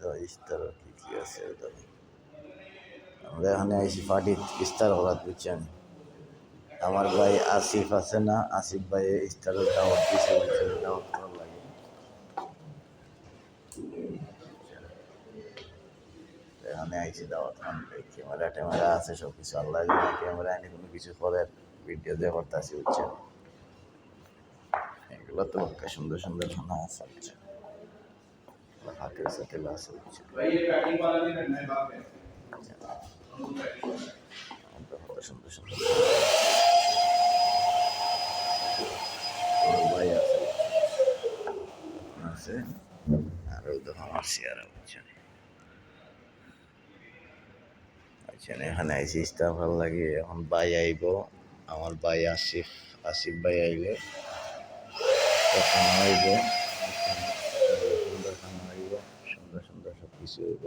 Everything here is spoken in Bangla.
তো ইস্তার কি কি আছে ওখানে। আমরা এখানে আইসি পার্টি ইস্তার হওয়ার বুঝছেন। আমার ভাই আসিফ আছে না, আসিফ ভাই ইস্তারের দাওয়াত দিয়েছে, দাওয়াত করার লাগে। এখানে আইসি দাওয়াত খান, ক্যামেরা ট্যামেরা আছে সব কিছু, আল্লাহ জানে ক্যামেরা এনে কোনো কিছু পরের ভিডিও দিয়ে করতেছি বুঝছেন। এগুলো তো একটা সুন্দর সুন্দর খানা আছে বুঝছেন, হাতের সাথে আছে বুঝছেন। কত সুন্দর সুন্দর ভাই আছে আছে, আর ওই তো আমার চেয়ারা বুঝছেন। বুঝছেন এখানে আইসি ইস্তার ভালো লাগে। এখন ভাই আইব, আমার ভাই আসিফ, আসিফ ভাই আইলে খানা হইব, সুন্দর খানা হইব, সুন্দর সুন্দর সব কিছু হইব।